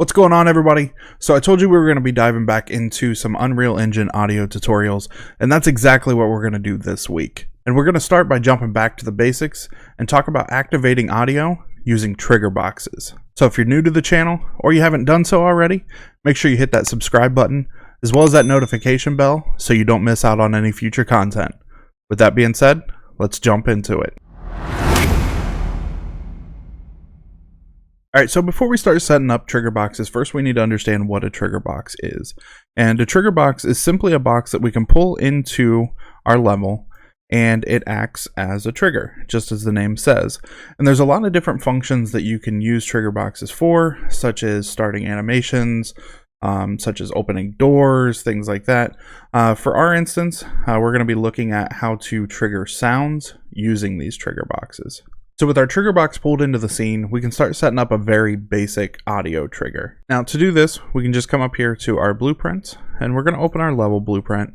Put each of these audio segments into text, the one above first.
What's going on, everybody? So I told you we were going to be diving back into some Unreal Engine audio tutorials, and that's exactly what we're going to do this week. And we're going to start by jumping back to the basics and talk about activating audio using trigger boxes. So if you're new to the channel, or you haven't done so already, make sure you hit that subscribe button, as well as that notification bell, so you don't miss out on any future content. With that being said, let's jump into it. Alright, so before we start setting up trigger boxes, first we need to understand what a trigger box is. And a trigger box is simply a box that we can pull into our level, and it acts as a trigger, just as the name says. And there's a lot of different functions that you can use trigger boxes for, such as starting animations, such as opening doors, things like that. For our instance, we're going to be looking at how to trigger sounds using these trigger boxes. So with our trigger box pulled into the scene, we can start setting up a very basic audio trigger. Now to do this, we can just come up here to our blueprint, and we're going to open our level blueprint.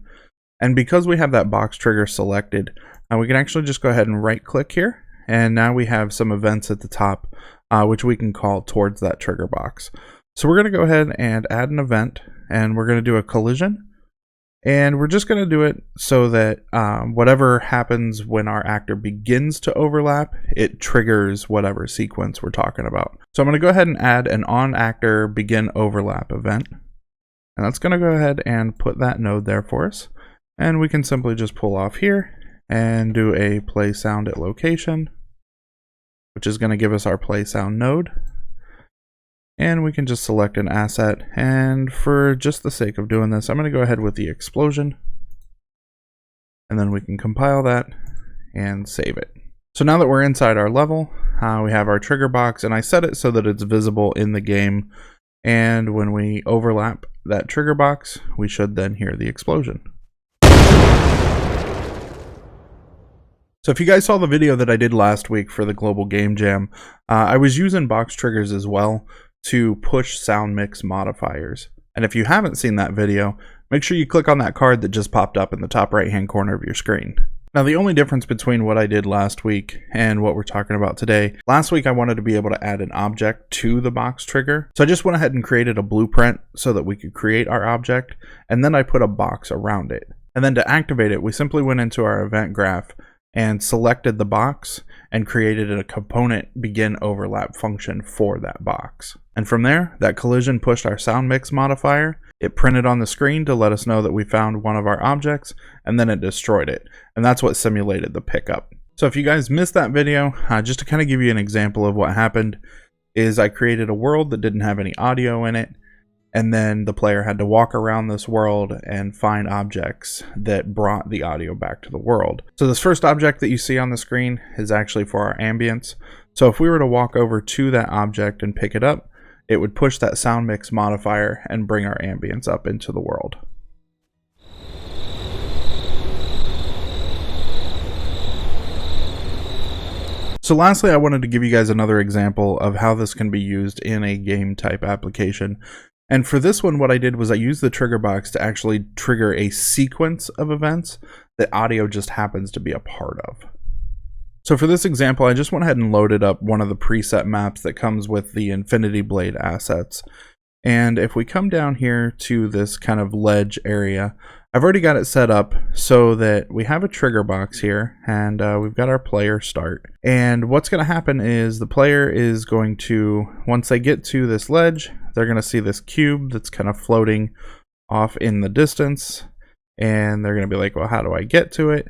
And because we have that box trigger selected, we can actually just go ahead and right click here. And now we have some events at the top, which we can call towards that trigger box. So we're going to go ahead and add an event, and we're going to do a collision. And we're just going to do it so that whatever happens when our actor begins to overlap, it triggers whatever sequence we're talking about. So I'm going to go ahead and add an on-actor begin overlap event. And that's going to go ahead and put that node there for us. And we can simply just pull off here and do a play sound at location, which is going to give us our play sound node. And we can just select an asset, and for just the sake of doing this, I'm going to go ahead with the explosion, and then we can compile that and save it. So now that we're inside our level, we have our trigger box, and I set it so that it's visible in the game, and when we overlap that trigger box, we should then hear the explosion. So if you guys saw the video that I did last week for the Global Game Jam, I was using box triggers as well to push sound mix modifiers. And if you haven't seen that video, make sure you click on that card that just popped up in the top right hand corner of your screen. Now the only difference between what I did last week and what we're talking about today, last week I wanted to be able to add an object to the box trigger. So I just went ahead and created a blueprint so that we could create our object, and then I put a box around it. And then to activate it, we simply went into our event graph and selected the box and created a component begin overlap function for that box. And from there, that collision pushed our sound mix modifier. It printed on the screen to let us know that we found one of our objects, and then it destroyed it. And that's what simulated the pickup. So if you guys missed that video, just to kind of give you an example of what happened, is I created a world that didn't have any audio in it. And then the player had to walk around this world and find objects that brought the audio back to the world. So this first object that you see on the screen is actually for our ambience. So if we were to walk over to that object and pick it up, it would push that sound mix modifier and bring our ambience up into the world. So lastly, I wanted to give you guys another example of how this can be used in a game type application. And for this one, what I did was I used the trigger box to actually trigger a sequence of events that audio just happens to be a part of. So for this example, I just went ahead and loaded up one of the preset maps that comes with the Infinity Blade assets. And if we come down here to this kind of ledge area, I've already got it set up so that we have a trigger box here, and we've got our player start. And what's going to happen is the player is going to, once they get to this ledge, they're going to see this cube that's kind of floating off in the distance, and they're going to be like, well, how do I get to it?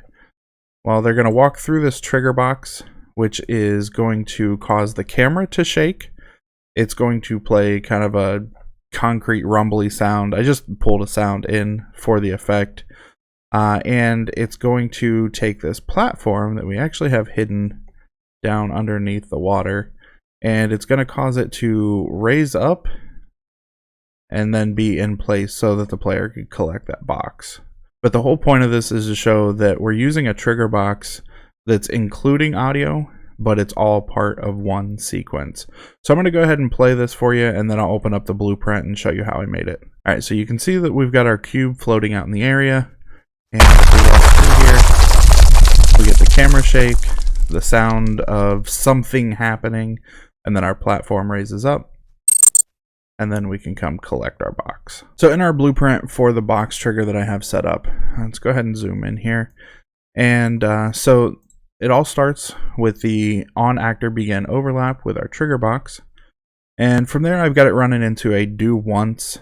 Well, they're going to walk through this trigger box, which is going to cause the camera to shake. It's going to play kind of a concrete rumbly sound. I just pulled a sound in for the effect, and it's going to take this platform that we actually have hidden down underneath the water, and it's going to cause it to raise up and then be in place so that the player could collect that box. But the whole point of this is to show that we're using a trigger box that's including audio, but it's all part of one sequence. So I'm going to go ahead and play this for you, and then I'll open up the blueprint and show you how I made it. All right, so you can see that we've got our cube floating out in the area, and if we walk through here, we get the camera shake, the sound of something happening, and then our platform raises up. and then we can come collect our box. So in our blueprint for the box trigger that I have set up, let's go ahead and zoom in here. And so it all starts with the on actor begin overlap with our trigger box. And from there, I've got it running into a do once,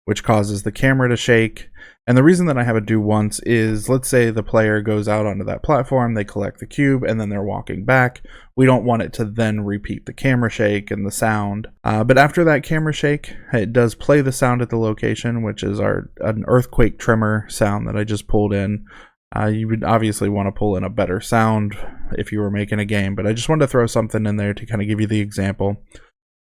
which causes the camera to shake. And the reason that I have a do once is, let's say the player goes out onto that platform, they collect the cube, and then they're walking back. We don't want it to then repeat the camera shake and the sound. But after that camera shake, it does play the sound at the location, which is an earthquake tremor sound that I just pulled in. You would obviously want to pull in a better sound if you were making a game, but I just wanted to throw something in there to kind of give you the example.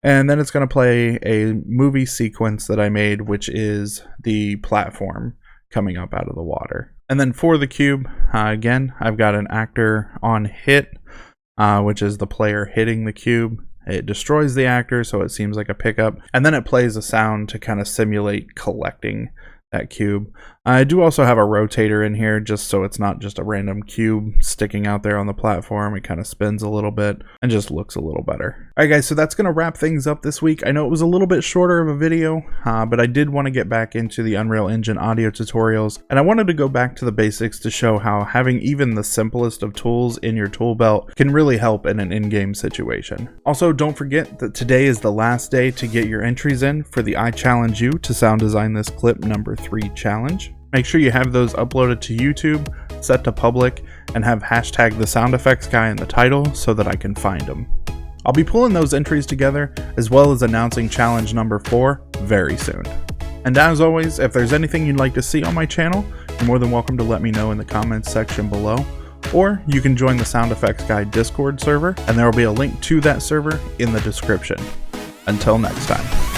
And then it's going to play a movie sequence that I made, which is the platform coming up out of the water. And then for the cube, again, I've got an actor on hit, which is the player hitting the cube. It destroys the actor, so it seems like a pickup. And then it plays a sound to kind of simulate collecting that cube. I do also have a rotator in here just so it's not just a random cube sticking out there on the platform. It kind of spins a little bit and just looks a little better. Alright guys, so that's going to wrap things up this week. I know it was a little bit shorter of a video, but I did want to get back into the Unreal Engine audio tutorials, and I wanted to go back to the basics to show how having even the simplest of tools in your tool belt can really help in an in-game situation. Also, don't forget that today is the last day to get your entries in for the I Challenge You to Sound Design This Clip #3 challenge. Make sure you have those uploaded to YouTube, set to public, and have hashtag the sound effects guy in the title so that I can find them. I'll be pulling those entries together as well as announcing challenge #4 very soon. And as always, if there's anything you'd like to see on my channel, you're more than welcome to let me know in the comments section below, or you can join the Sound Effects Guy Discord server, and there will be a link to that server in the description. Until next time.